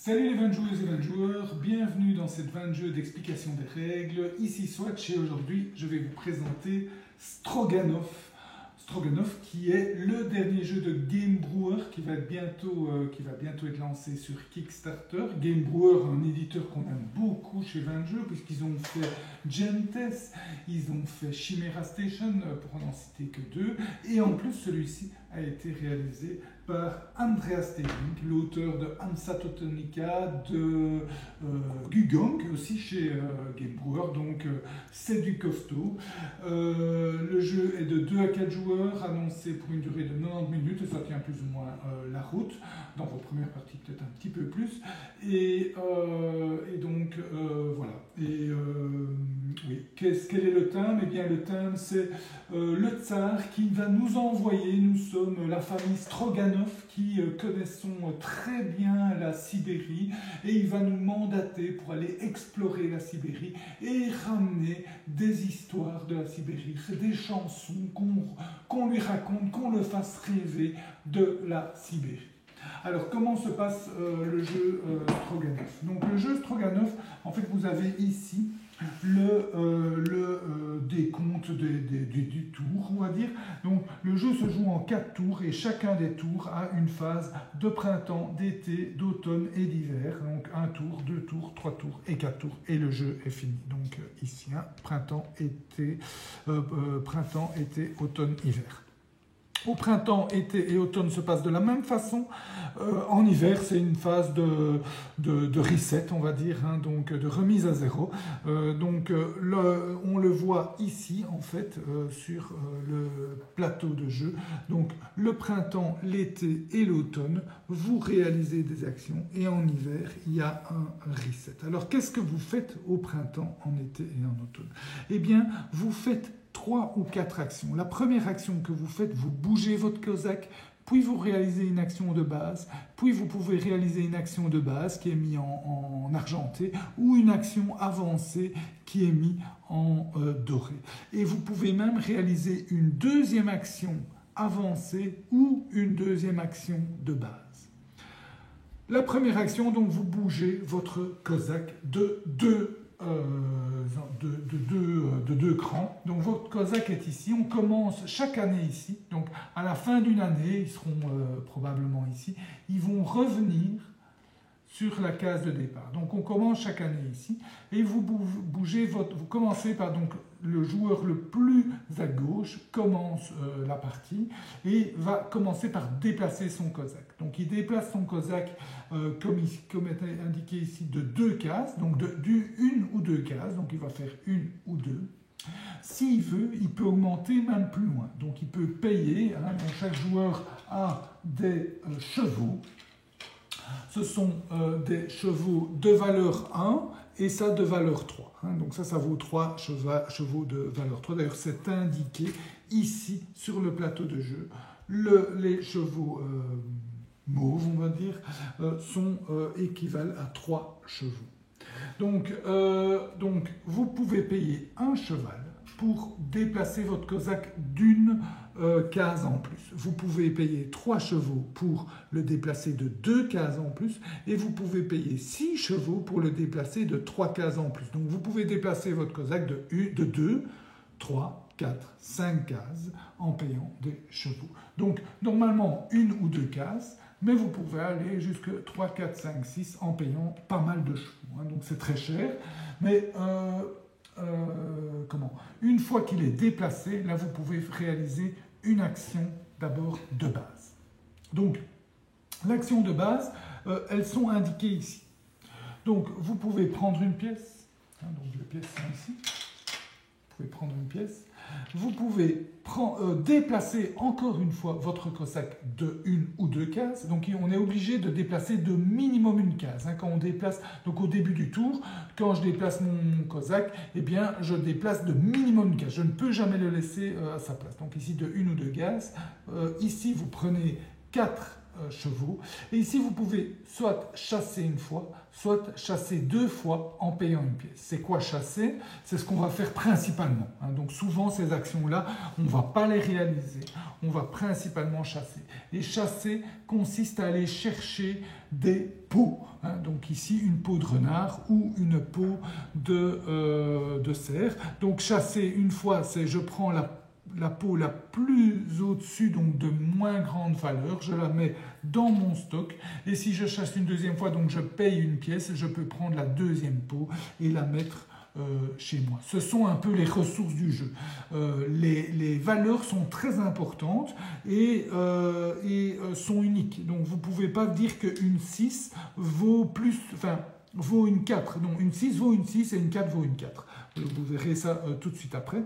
Salut les 20 joueuses et 20 joueurs, bienvenue dans cette 20 jeux d'explication des règles. Ici Swatch et aujourd'hui je vais vous présenter Stroganoff. Stroganoff qui est le dernier jeu de Game Brewer qui va bientôt être lancé sur Kickstarter. Game Brewer, un éditeur qu'on aime beaucoup chez 20 jeux puisqu'ils ont fait Gentes, ils ont fait Chimera Station pour n'en citer que deux. Et en plus celui-ci a été réalisé par Andreas Steving, l'auteur de Hansa Teutonica, de Gugong, aussi chez Game Brewer, donc c'est du costaud. Le jeu est de 2 à 4 joueurs, annoncé pour une durée de 90 minutes, et ça tient plus ou moins la route, dans vos premières parties peut-être un petit peu plus. Et donc voilà. Et oui, quel est le thème? Eh bien le thème c'est le tsar qui va nous envoyer, nous sommes la famille Stroganoff qui connaissons très bien la Sibérie et il va nous mandater pour aller explorer la Sibérie et ramener des histoires de la Sibérie, des chansons qu'on lui raconte, qu'on le fasse rêver de la Sibérie. Alors, comment se passe le jeu Stroganoff? Donc, le jeu Stroganoff, en fait, vous avez ici le décompte du tour, on va dire. Donc, le jeu se joue en 4 tours et chacun des tours a une phase de printemps, d'été, d'automne et d'hiver. Donc, 1 tour, 2 tours, 3 tours et 4 tours. Et le jeu est fini. Donc, ici, hein, printemps, été, automne, hiver. Au printemps, été et automne se passent de la même façon. En hiver, c'est une phase de reset, on va dire, hein, donc de remise à zéro. On le voit ici, en fait, sur le plateau de jeu. Donc, le printemps, l'été et l'automne, vous réalisez des actions. Et en hiver, il y a un reset. Alors, qu'est-ce que vous faites au printemps, en été et en automne? Eh bien, vous faites 3 ou 4 actions. La première action que vous faites, vous bougez votre cosaque, puis vous réalisez une action de base, puis vous pouvez réaliser une action de base qui est mise en argenté ou une action avancée qui est mise en doré. Et vous pouvez même réaliser une deuxième action avancée ou une deuxième action de base. La première action, donc, vous bougez votre cosaque de deux crans. Donc votre cosaque est ici. On commence chaque année ici. Donc à la fin d'une année, ils seront probablement ici. Ils vont revenir sur la case de départ. Donc on commence chaque année ici. Et vous bougez vous commencez par donc le joueur le plus à gauche commence la partie et va commencer par déplacer son cosaque. Donc il déplace son cosaque comme est indiqué ici de 2 cases, donc une ou 2 cases, donc il va faire 1 ou 2. S'il veut, il peut augmenter même plus loin. Donc il peut payer, hein, donc chaque joueur a des chevaux. Ce sont des chevaux de valeur 1 et ça de valeur 3. Hein. Donc ça vaut 3 chevaux de valeur 3. D'ailleurs, c'est indiqué ici sur le plateau de jeu. Les chevaux mauves, on va dire, équivalent à 3 chevaux. Donc, vous pouvez payer un cheval pour déplacer votre cosaque d'une case en plus. Vous pouvez payer 3 chevaux pour le déplacer de 2 cases en plus et vous pouvez payer 6 chevaux pour le déplacer de 3 cases en plus. Donc vous pouvez déplacer votre cosaque de 2, 3, 4, 5 cases en payant des chevaux. Donc normalement 1 ou 2 cases, mais vous pouvez aller jusque 3, 4, 5, 6 en payant pas mal de chevaux. Hein. Donc c'est très cher, mais une fois qu'il est déplacé, là vous pouvez réaliser une action d'abord de base. Donc l'action de base, elles sont indiquées ici. Donc vous pouvez prendre une pièce, hein, donc les pièces sont ici. Vous pouvez prendre une pièce. Vous pouvez déplacer encore une fois votre cosaque de 1 ou 2 cases. Donc on est obligé de déplacer de minimum une case. Hein, quand on déplace, donc au début du tour, quand je déplace mon cosaque, eh bien je déplace de minimum une case. Je ne peux jamais le laisser à sa place. Donc ici de 1 ou 2 cases. Ici vous prenez 4 chevaux. Et ici, vous pouvez soit chasser une fois, soit chasser 2 fois en payant une pièce. C'est quoi chasser? C'est ce qu'on va faire principalement. Donc souvent, ces actions-là, on ne va pas les réaliser. On va principalement chasser. Et chasser consiste à aller chercher des peaux. Donc ici, une peau de renard ou une peau de cerf. Donc chasser une fois, c'est je prends la peau la plus au-dessus, donc de moins grande valeur, je la mets dans mon stock. Et si je chasse une deuxième fois, donc je paye une pièce, je peux prendre la deuxième peau et la mettre chez moi. Ce sont un peu les ressources du jeu. Les valeurs sont très importantes et sont uniques. Donc vous ne pouvez pas dire qu'une 6 vaut plus, enfin, vaut une 4. Non, une 6 vaut une 6 et une 4 vaut une 4. Vous verrez ça tout de suite après.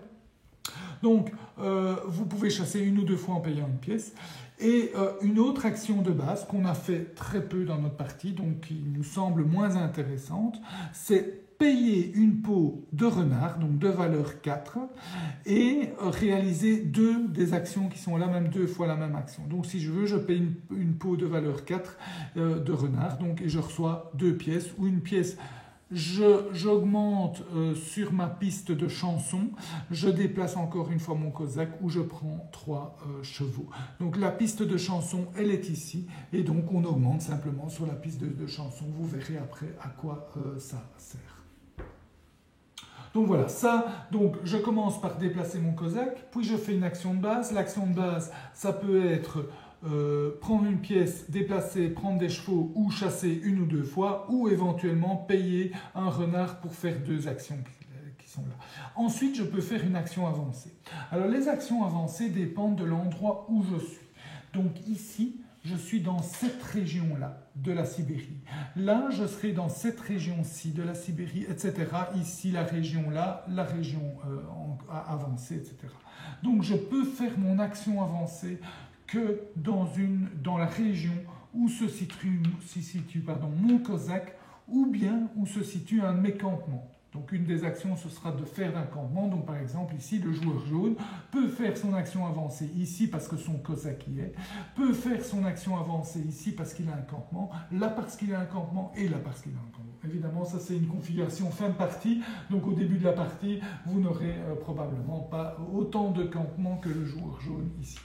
Donc, vous pouvez chasser 1 ou 2 fois en payant une pièce. Et une autre action de base qu'on a fait très peu dans notre partie, donc qui nous semble moins intéressante, c'est payer une peau de renard, donc de valeur 4, et réaliser 2 des actions qui sont là, même 2 fois la même action. Donc si je veux, je paye une peau de valeur 4 de renard, donc, et je reçois 2 pièces, ou une pièce. J'augmente sur ma piste de chanson, je déplace encore une fois mon cosaque où je prends 3 chevaux. Donc la piste de chanson, elle est ici, et donc on augmente simplement sur la piste de chanson. Vous verrez après à quoi ça sert. Donc voilà, donc je commence par déplacer mon cosaque, puis je fais une action de base. L'action de base, ça peut être prendre une pièce, déplacer, prendre des chevaux ou chasser 1 ou 2 fois, ou éventuellement payer un renard pour faire 2 actions qui sont là. Ensuite, je peux faire une action avancée. Alors les actions avancées dépendent de l'endroit où je suis. Donc ici, je suis dans cette région-là de la Sibérie. Là, je serai dans cette région-ci de la Sibérie, etc. Ici, la région-là, la région avancée, etc. Donc, je peux faire mon action avancée que dans la région où se situe mon cosaque ou bien où se situe un de mes campements. Donc une des actions, ce sera de faire un campement. Donc par exemple ici, le joueur jaune peut faire son action avancée ici parce que son cosaque y est, peut faire son action avancée ici parce qu'il a un campement, là parce qu'il a un campement et là parce qu'il a un campement. Évidemment, ça c'est une configuration fin de partie. Donc au début de la partie, vous n'aurez probablement pas autant de campements que le joueur jaune ici.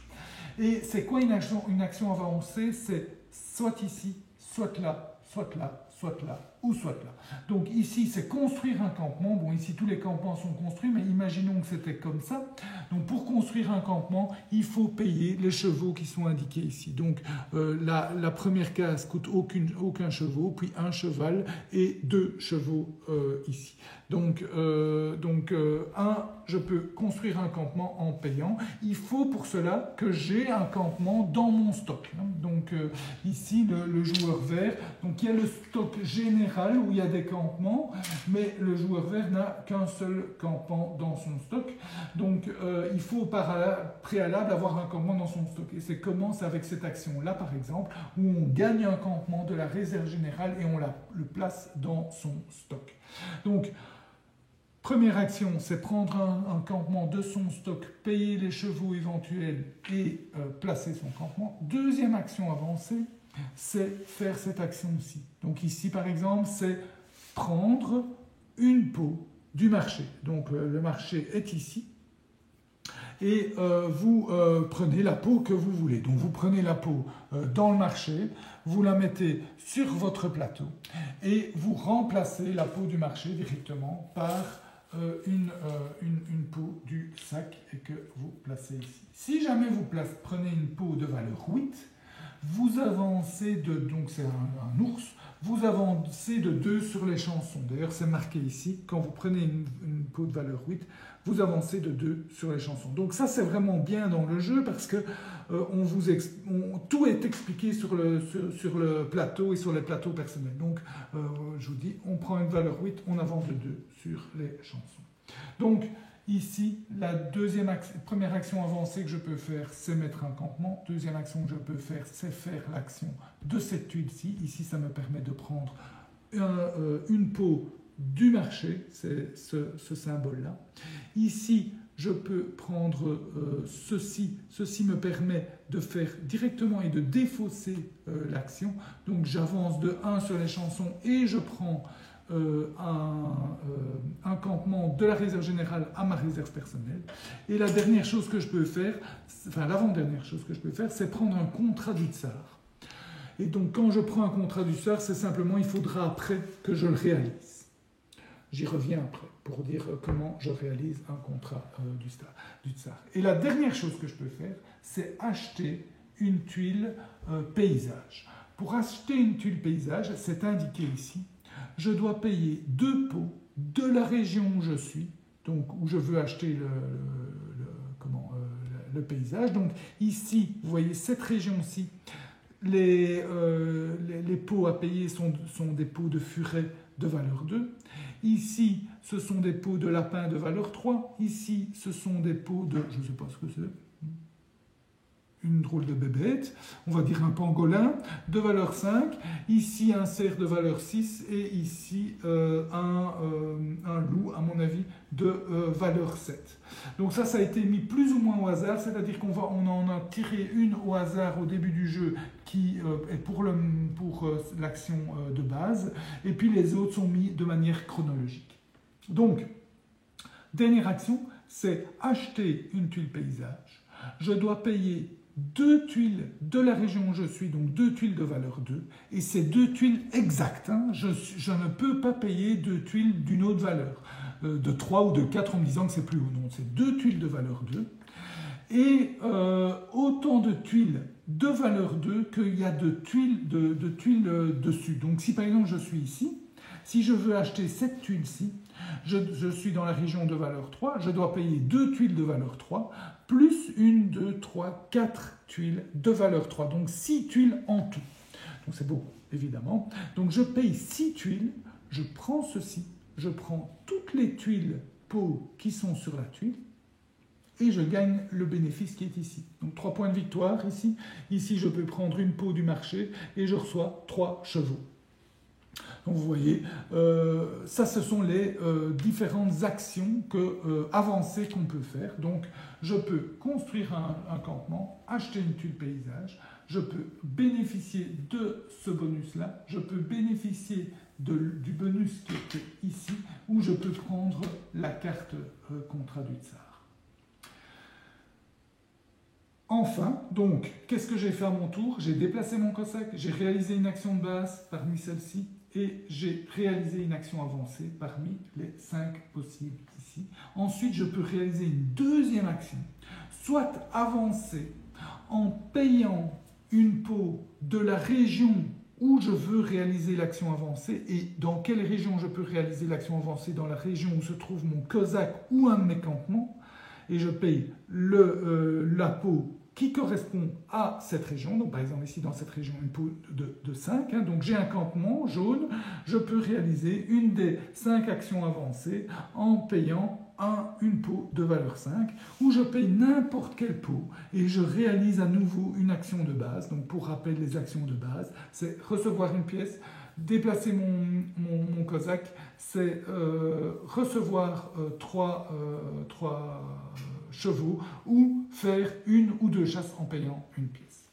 Et c'est quoi une action avancée? C'est soit ici, soit là, soit là, soit là, ou soit là. Donc ici, c'est construire un campement. Bon, ici, tous les campements sont construits, mais imaginons que c'était comme ça. Donc pour construire un campement, il faut payer les chevaux qui sont indiqués ici. Donc la première case coûte aucun chevaux, puis un cheval et 2 chevaux ici. Donc, je peux construire un campement en payant. Il faut pour cela que j'ai un campement dans mon stock. Donc ici, le joueur vert, donc il y a le stock général où il y a des campements, mais le joueur vert n'a qu'un seul campement dans son stock. Donc il faut par préalable avoir un campement dans son stock. Et c'est commence avec cette action-là, par exemple, où on gagne un campement de la réserve générale et on le place dans son stock. Donc, première action, c'est prendre un campement de son stock, payer les chevaux éventuels et placer son campement. Deuxième action avancée, c'est faire cette action-ci. Donc ici, par exemple, c'est prendre une peau du marché. Donc le marché est ici. Et vous prenez la peau que vous voulez. Donc vous prenez la peau dans le marché, vous la mettez sur votre plateau et vous remplacez la peau du marché directement par une peau du sac et que vous placez ici. Si jamais vous prenez une peau de valeur 8, vous avancez donc c'est un ours, vous avancez de 2 sur les chansons. D'ailleurs, c'est marqué ici, quand vous prenez une peau de valeur 8, vous avancez de 2 sur les chansons. Donc ça, c'est vraiment bien dans le jeu parce que tout est expliqué sur le plateau et sur les plateaux personnels. Donc, je vous dis, on prend une valeur 8, on avance de 2 sur les chansons. Donc, ici, la première action avancée que je peux faire, c'est mettre un campement. Deuxième action que je peux faire, c'est faire l'action de cette tuile-ci. Ici, ça me permet de prendre une peau du marché, c'est ce symbole-là. Ici, je peux prendre ceci. Ceci me permet de faire directement et de défausser l'action. Donc j'avance de 1 sur les chansons et je prends un campement de la réserve générale à ma réserve personnelle. Et la dernière chose que je peux faire, enfin l'avant-dernière chose que je peux faire, c'est prendre un contrat du tsar. Et donc quand je prends un contrat du tsar, c'est simplement, il faudra après que je le réalise. J'y reviens après pour dire comment je réalise un contrat du tsar. Et la dernière chose que je peux faire, c'est acheter une tuile paysage. Pour acheter une tuile paysage, c'est indiqué ici, je dois payer 2 pots de la région où je suis, donc où je veux acheter le paysage. Donc ici, vous voyez cette région-ci, les pots à payer sont des pots de furet de valeur 2. Ici, ce sont des pots de lapin de valeur 3. Ici, ce sont des pots de, je ne sais pas ce que c'est, une drôle de bébête, on va dire un pangolin, de valeur 5. Ici, un cerf de valeur 6. Et ici, un loup, à mon avis, de valeur 7. Donc ça a été mis plus ou moins au hasard, c'est-à-dire qu'on en a tiré une au hasard au début du jeu qui est pour l'action de base, et puis les autres sont mis de manière chronologique. Donc, dernière action, c'est acheter une tuile paysage. Je dois payer 2 tuiles de la région où je suis, donc 2 tuiles de valeur 2, et c'est 2 tuiles exactes. Hein. Je ne peux pas payer 2 tuiles d'une autre valeur, de 3 ou de 4 en me disant que c'est plus haut. Non, c'est 2 tuiles de valeur 2, et autant de tuiles de valeur 2 qu'il y a de tuiles dessus. Donc si par exemple je suis ici, si je veux acheter cette tuile-ci, je suis dans la région de valeur 3, je dois payer 2 tuiles de valeur 3, plus 1, 2, 3, 4 tuiles de valeur 3. Donc 6 tuiles en tout. Donc c'est beaucoup, évidemment. Donc je paye 6 tuiles, je prends ceci, je prends toutes les tuiles pots qui sont sur la tuile, et je gagne le bénéfice qui est ici. Donc 3 points de victoire ici. Ici, je peux prendre une peau du marché et je reçois 3 chevaux. Donc vous voyez, ça ce sont les différentes actions avancées qu'on peut faire. Donc je peux construire un campement, acheter une tuile paysage, je peux bénéficier de ce bonus-là, je peux bénéficier du bonus qui était ici, ou je peux prendre la carte contrat du tsar. Enfin, donc, qu'est-ce que j'ai fait à mon tour? J'ai déplacé mon cosaque, j'ai réalisé une action de base parmi celles-ci, et j'ai réalisé une action avancée parmi les 5 possibles ici. Ensuite, je peux réaliser une deuxième action, soit avancer en payant une peau de la région où je veux réaliser l'action avancée. Et dans quelle région je peux réaliser l'action avancée? Dans la région où se trouve mon cosaque ou un de mes campements. Et je paye la peau qui correspond à cette région. Donc par exemple ici dans cette région, une peau de 5. Hein. Donc j'ai un campement jaune, je peux réaliser une des 5 actions avancées en payant une peau de valeur 5, où je paye n'importe quelle peau et je réalise à nouveau une action de base. Donc pour rappel, les actions de base, c'est recevoir une pièce, déplacer mon cosaque, c'est recevoir 3 chevaux ou faire 1 ou 2 chasses en payant une pièce.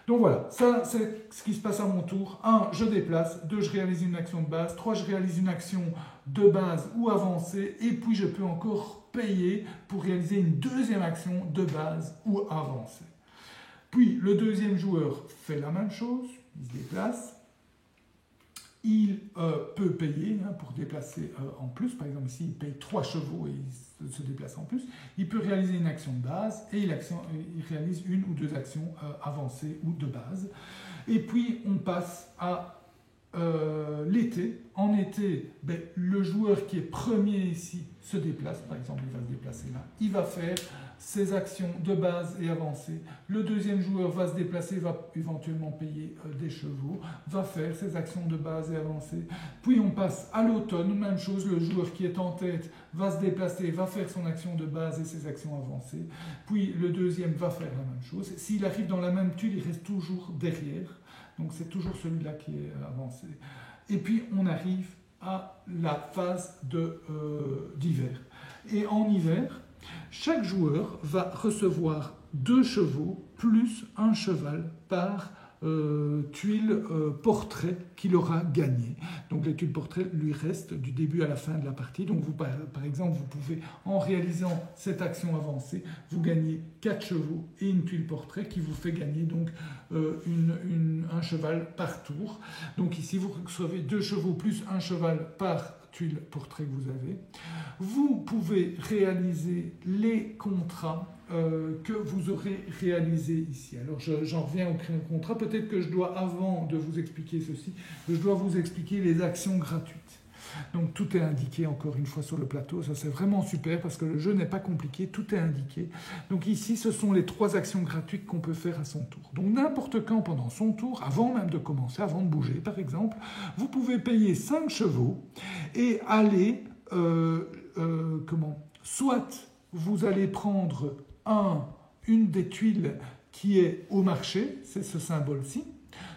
Donc voilà, ça c'est ce qui se passe à mon tour. 1, je déplace. 2, je réalise une action de base. 3, je réalise une action de base ou avancée. Et puis je peux encore payer pour réaliser une deuxième action de base ou avancée. Puis le deuxième joueur fait la même chose, il se déplace. Il peut payer pour déplacer en plus. Par exemple, ici, il paye 3 chevaux et il se déplace en plus. Il peut réaliser une action de base et il réalise 1 ou 2 actions avancées ou de base. Et puis, on passe à l'été. En été, le joueur qui est premier ici se déplace. Par exemple, il va se déplacer là. Il va faire ses actions de base et avancées. Le deuxième joueur va se déplacer, va éventuellement payer des chevaux, va faire ses actions de base et avancées. Puis on passe à l'automne, même chose, le joueur qui est en tête va se déplacer, va faire son action de base et ses actions avancées. Puis le deuxième va faire la même chose. S'il arrive dans la même tuile, il reste toujours derrière. Donc c'est toujours celui-là qui est avancé. Et puis on arrive à la phase d'hiver. Et en hiver, Chaque joueur va recevoir 2 chevaux plus un cheval par tuile portrait qu'il aura gagné. Donc les tuiles portrait lui restent du début à la fin de la partie. Donc vous, par exemple, vous pouvez, en réalisant cette action avancée, vous gagnez 4 chevaux et une tuile portrait qui vous fait gagner donc un cheval par tour. Donc ici, vous recevez 2 chevaux plus un cheval par tuile portrait que vous avez. Vous pouvez réaliser les contrats que vous aurez réalisés ici. Alors j'en reviens au contrat. Peut-être que je dois, avant de vous expliquer ceci, je dois vous expliquer les actions gratuites. Donc tout est indiqué encore une fois sur le plateau. Ça c'est vraiment super parce que le jeu n'est pas compliqué, tout est indiqué. Donc ici ce sont les 3 actions gratuites qu'on peut faire à son tour. Donc n'importe quand pendant son tour, avant même de commencer, avant de bouger par exemple, vous pouvez payer 5 chevaux et aller, soit vous allez prendre une des tuiles qui est au marché, c'est ce symbole-ci,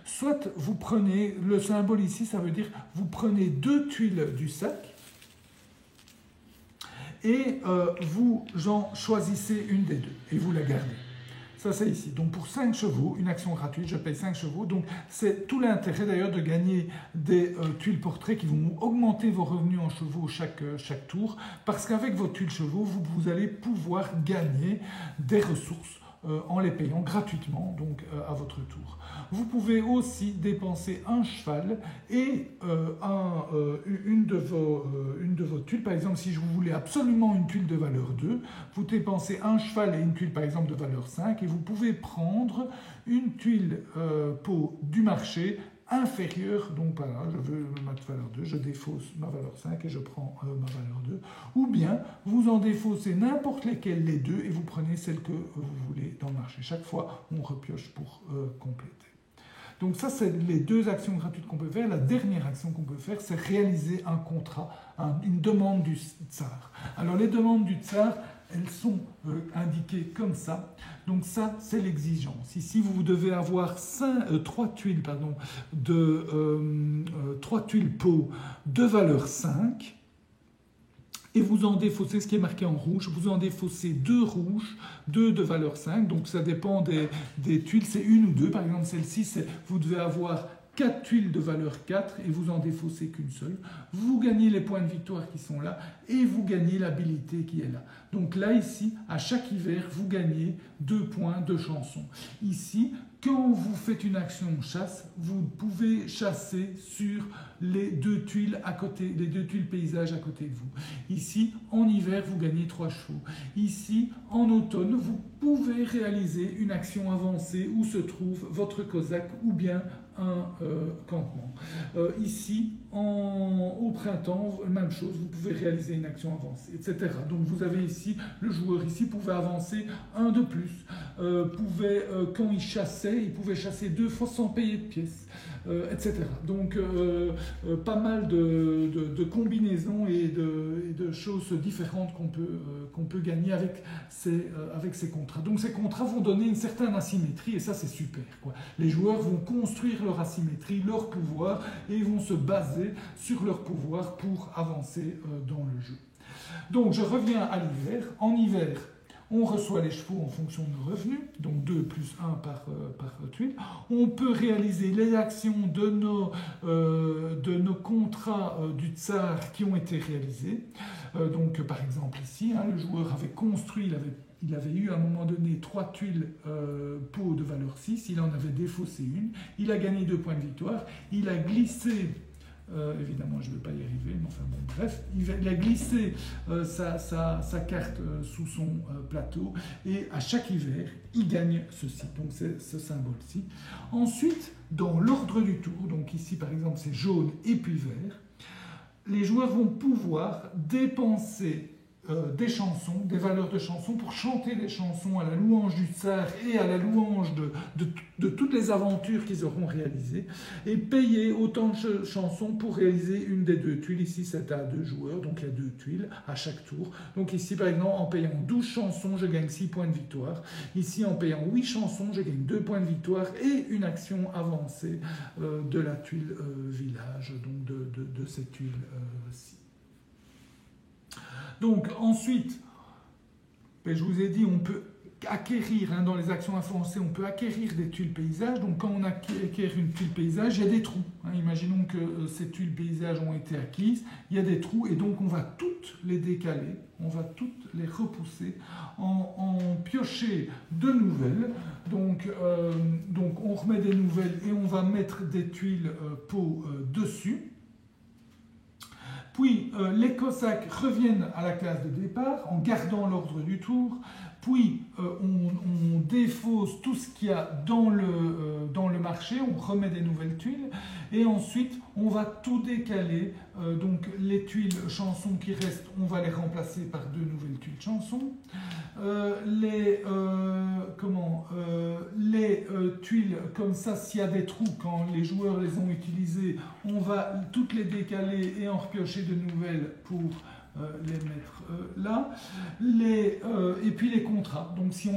soit vous prenez, le symbole ici, ça veut dire vous prenez 2 tuiles du sac et vous en choisissez une des 2 et vous la gardez. Ça, c'est ici. Donc, pour 5 chevaux, une action gratuite, je paye 5 chevaux. Donc, c'est tout l'intérêt d'ailleurs de gagner des tuiles portraits qui vont augmenter vos revenus en chevaux chaque tour. Parce qu'avec vos tuiles chevaux, vous allez pouvoir gagner des ressources en les payant gratuitement, donc à votre tour. Vous pouvez aussi dépenser un cheval et une de vos tuiles. Par exemple, si vous voulez absolument une tuile de valeur 2, vous dépensez un cheval et une tuile, par exemple, de valeur 5, et vous pouvez prendre une tuile pot du marché inférieure, donc voilà, je veux ma valeur 2, je défausse ma valeur 5 et je prends ma valeur 2, ou bien vous en défaussez n'importe lesquelles les 2 et vous prenez celle que vous voulez dans le marché. Chaque fois, on repioche pour compléter. Donc ça, c'est les 2 actions gratuites qu'on peut faire. La dernière action qu'on peut faire, c'est réaliser un contrat, une demande du tsar. Alors les demandes du tsar, elles sont indiquées comme ça. Donc ça, c'est l'exigence. Ici, vous devez avoir 3 tuiles, pot de valeur 5. Et vous en défaussez, ce qui est marqué en rouge, vous en défaussez 2 rouges, 2 de valeur 5. Donc ça dépend des tuiles, c'est 1 ou 2. Par exemple, celle-ci, vous devez avoir 4 tuiles de valeur 4 et vous en défaussez qu'une seule. Vous gagnez les points de victoire qui sont là et vous gagnez l'habilité qui est là. Donc là, ici, à chaque hiver, vous gagnez 2 points de chanson. Ici, quand vous faites une action chasse, vous pouvez chasser sur les 2 tuiles à côté, les 2 tuiles paysage à côté de vous. Ici, en hiver, vous gagnez 3 chevaux. Ici, en automne, vous pouvez réaliser une action avancée où se trouve votre cosaque ou bien un campement. Ici, au printemps, même chose, vous pouvez réaliser une action avancée, etc. Donc vous avez ici, le joueur ici pouvait avancer 1 de plus, quand il chassait, il pouvait chasser 2 fois sans payer de pièces, etc. Donc pas mal de combinaisons et de choses différentes qu'on peut gagner avec ces contrats. Donc ces contrats vont donner une certaine asymétrie et ça c'est super, quoi. Les joueurs vont construire leur asymétrie, leur pouvoir et ils vont se baser sur leur pouvoir pour avancer dans le jeu. Donc je reviens à l'hiver. En hiver, on reçoit les chevaux en fonction de nos revenus, donc 2 plus 1 par tuile. On peut réaliser les actions de nos contrats du tsar qui ont été réalisés. Donc par exemple ici, le joueur avait construit, il avait eu à un moment donné 3 tuiles pot de valeur 6, il en avait défaussé une, il a gagné 2 points de victoire, il a glissé, évidemment je ne vais pas y arriver, mais enfin bon bref, il a glissé sa carte sous son plateau et à chaque hiver, il gagne ceci, donc c'est ce symbole-ci. Ensuite, dans l'ordre du tour, donc ici par exemple c'est jaune et puis vert, les joueurs vont pouvoir dépenser des chansons, des valeurs de chansons pour chanter des chansons à la louange du tsar et à la louange de toutes les aventures qu'ils auront réalisées et payer autant de chansons pour réaliser une des 2 tuiles. Ici c'est à 2 joueurs, donc il y a 2 tuiles à chaque tour. Donc ici par exemple en payant 12 chansons je gagne 6 points de victoire. Ici en payant 8 chansons je gagne 2 points de victoire et une action avancée de la tuile village, donc de cette tuile-ci. Donc ensuite, je vous ai dit, on peut acquérir, dans les actions avancées, on peut acquérir des tuiles paysages. Donc quand on acquiert une tuile paysage, il y a des trous. Imaginons que ces tuiles paysages ont été acquises, il y a des trous et donc on va toutes les décaler, on va toutes les repousser, en piocher de nouvelles. Donc on remet des nouvelles et on va mettre des tuiles peau dessus. Puis les Cosaques reviennent à la case de départ en gardant l'ordre du tour. Puis on défausse tout ce qu'il y a dans le marché, on remet des nouvelles tuiles et ensuite on va tout décaler. Donc les tuiles chansons qui restent, on va les remplacer par de nouvelles tuiles chansons. Les tuiles comme ça, s'il y a des trous, quand les joueurs les ont utilisées, on va toutes les décaler et en repiocher de nouvelles pour les mettre là. Et puis les contrats. Donc si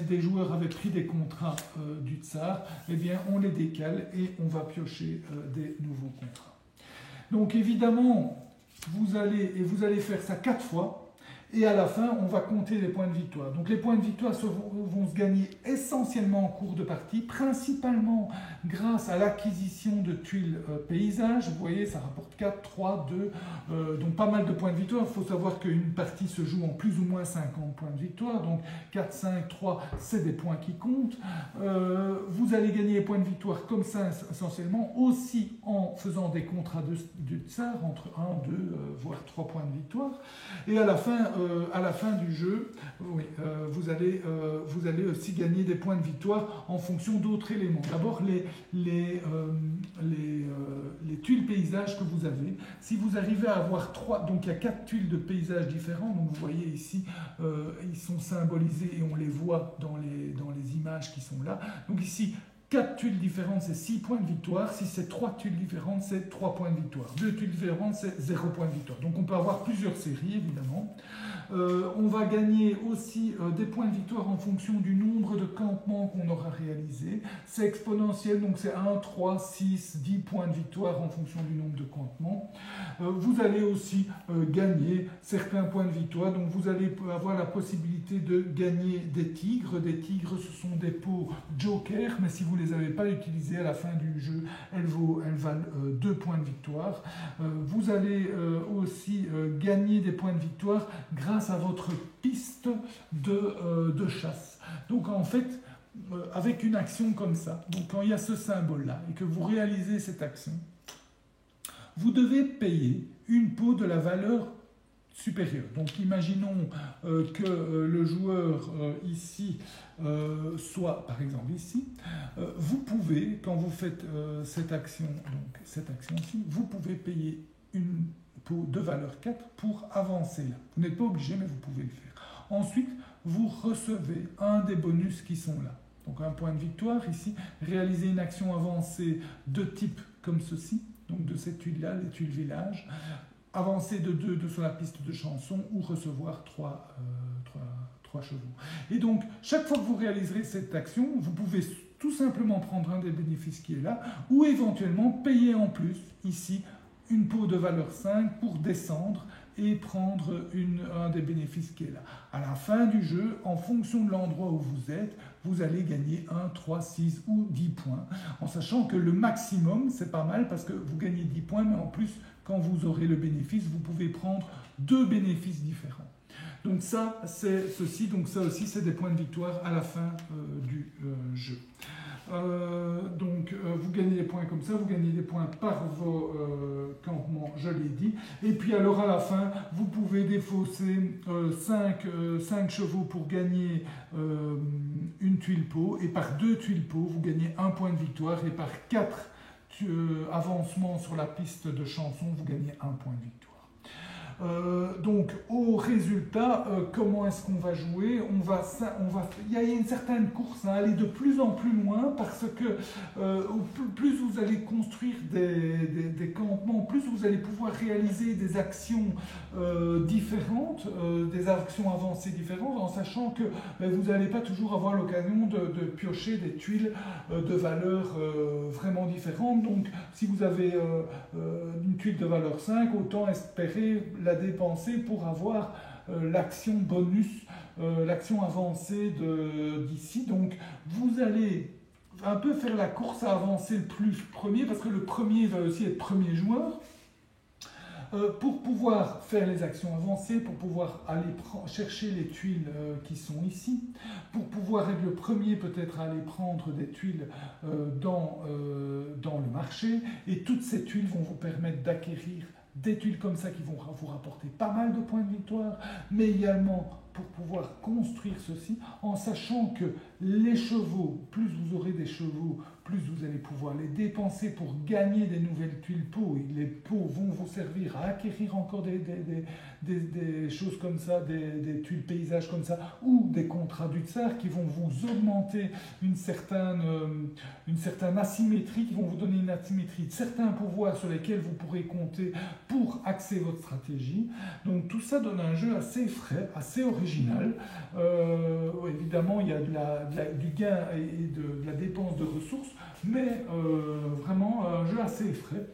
des joueurs avaient pris des contrats du Tsar, eh bien on les décale et on va piocher des nouveaux contrats. Donc évidemment, vous allez faire ça 4 fois. Et à la fin, on va compter les points de victoire. Donc les points de victoire vont se gagner essentiellement en cours de partie, principalement grâce à l'acquisition de tuiles paysages. Vous voyez, ça rapporte 4, 3, 2, donc pas mal de points de victoire. Il faut savoir qu'une partie se joue en plus ou moins 50 points de victoire. Donc 4, 5, 3, c'est des points qui comptent. Vous allez gagner les points de victoire comme ça essentiellement, aussi en faisant des contrats du Tsar, entre 1, 2, voire 3 points de victoire. Et à la fin du jeu, vous allez aussi gagner des points de victoire en fonction d'autres éléments. D'abord, les tuiles paysages que vous avez. Si vous arrivez à avoir 3, donc il y a 4 tuiles de paysages différents, donc vous voyez ici, ils sont symbolisés et on les voit dans les images qui sont là. Donc ici, 4 tuiles différentes, c'est 6 points de victoire. Si c'est 3 tuiles différentes, c'est 3 points de victoire. 2 tuiles différentes, c'est 0 point de victoire. Donc on peut avoir plusieurs séries, évidemment. On va gagner aussi des points de victoire en fonction du nombre de campements qu'on aura réalisés. C'est exponentiel, donc c'est 1, 3, 6, 10 points de victoire en fonction du nombre de campements. Vous allez aussi gagner certains points de victoire. Donc vous allez avoir la possibilité de gagner des tigres. Des tigres, ce sont des peaux joker, mais si vous ne les avez pas utilisées à la fin du jeu, elles valent 2 points de victoire. Vous allez aussi gagner des points de victoire grâce à votre piste de chasse. Donc en fait, avec une action comme ça, donc quand il y a ce symbole-là et que vous réalisez cette action, vous devez payer une peau de la valeur supérieure. Donc imaginons que le joueur ici soit par exemple ici, vous pouvez, quand vous faites cette action-ci, vous pouvez payer une peau de valeur 4 pour avancer là. Vous n'êtes pas obligé, mais vous pouvez le faire. Ensuite, vous recevez un des bonus qui sont là. Donc un point de victoire ici, réaliser une action avancée de type comme ceci, donc de cette tuile-là, les tuiles village, avancer de 2 sur la piste de chanson ou recevoir 3 chevaux. Et donc, chaque fois que vous réaliserez cette action, vous pouvez tout simplement prendre un des bénéfices qui est là, ou éventuellement payer en plus, ici, une peau de valeur 5 pour descendre et prendre un des bénéfices qui est là. À la fin du jeu, en fonction de l'endroit où vous êtes, vous allez gagner 1, 3, 6 ou 10 points, en sachant que le maximum, c'est pas mal parce que vous gagnez 10 points, mais en plus, quand vous aurez le bénéfice, vous pouvez prendre 2 bénéfices différents. Donc ça, c'est ceci. Donc ça aussi, c'est des points de victoire à la fin du jeu. Vous gagnez des points comme ça, vous gagnez des points par vos campements, je l'ai dit. Et puis alors à la fin, vous pouvez défausser 5 chevaux pour gagner une tuile peau. Et par 2 tuiles peau, vous gagnez 1 point de victoire. Et par 4 avancements sur la piste de chanson, vous gagnez 1 point de victoire. Donc au résultat, comment est-ce qu'on va jouer? Il y a une certaine course à aller de plus en plus loin parce que plus vous allez construire des campements, plus vous allez pouvoir réaliser des actions différentes, des actions avancées différentes, en sachant que vous n'allez pas toujours avoir l'occasion de piocher des tuiles de valeur vraiment différentes. Donc si vous avez une tuile de valeur 5, autant espérer la dépenser pour avoir l'action bonus, l'action avancée d'ici. Donc vous allez un peu faire la course à avancer le plus premier, parce que le premier va aussi être premier joueur. Pour pouvoir faire les actions avancées, pour pouvoir aller chercher les tuiles qui sont ici, pour pouvoir être le premier peut-être à aller prendre des tuiles dans le marché, et toutes ces tuiles vont vous permettre d'acquérir des tuiles comme ça qui vont vous rapporter pas mal de points de victoire, mais également pour pouvoir construire ceci, en sachant que les chevaux, plus vous aurez des chevaux, plus vous allez pouvoir les dépenser pour gagner des nouvelles tuiles pots. Et les pots vont vous servir à acquérir encore des choses comme ça, des tuiles paysages comme ça, ou des contrats du tsar qui vont vous augmenter une certaine asymétrie, qui vont vous donner une asymétrie de certains pouvoirs sur lesquels vous pourrez compter pour axer votre stratégie. Donc tout ça donne un jeu assez frais, assez original. Évidemment, il y a du gain et de la dépense de ressources, mais vraiment un jeu assez frais,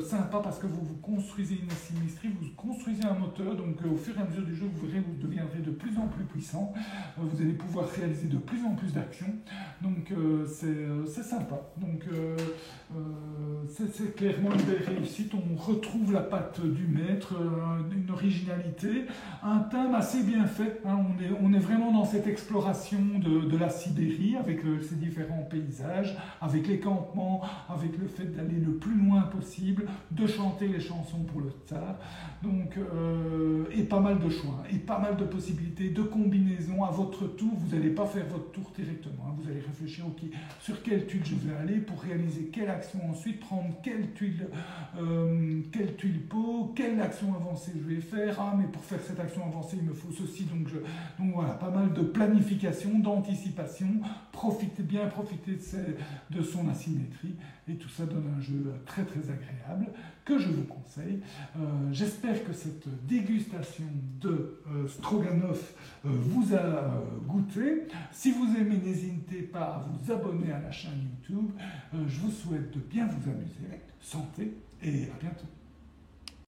sympa, parce que vous construisez une asymétrie, vous construisez un moteur, donc au fur et à mesure du jeu, vous verrez, vous deviendrez de plus en plus puissant, vous allez pouvoir réaliser de plus en plus d'actions, donc c'est sympa. Donc c'est clairement une belle réussite, on retrouve la patte du maître, une originalité, un thème assez bien fait, hein, on est vraiment dans cette exploration de la Sibérie, avec ses différents paysages, avec les campements, avec le fait d'aller le plus loin possible, de chanter les chansons pour le tsar, donc, et pas mal de choix, et pas mal de possibilités, de combinaisons à votre tour. Vous n'allez pas faire votre tour directement, hein. Vous allez réfléchir, ok, sur quelle tuile je vais aller pour réaliser quelle action ensuite, prendre quelle tuile pot, quelle action avancée je vais faire, ah mais pour faire cette action avancée il me faut ceci, donc voilà, pas mal de planification, d'anticipation, bien profiter de son asymétrie, et tout ça donne un jeu très très agréable que je vous conseille. J'espère que cette dégustation de Stroganov vous a goûté. Si vous aimez, n'hésitez pas à vous abonner à la chaîne YouTube. Je vous souhaite de bien vous amuser. Santé et à bientôt.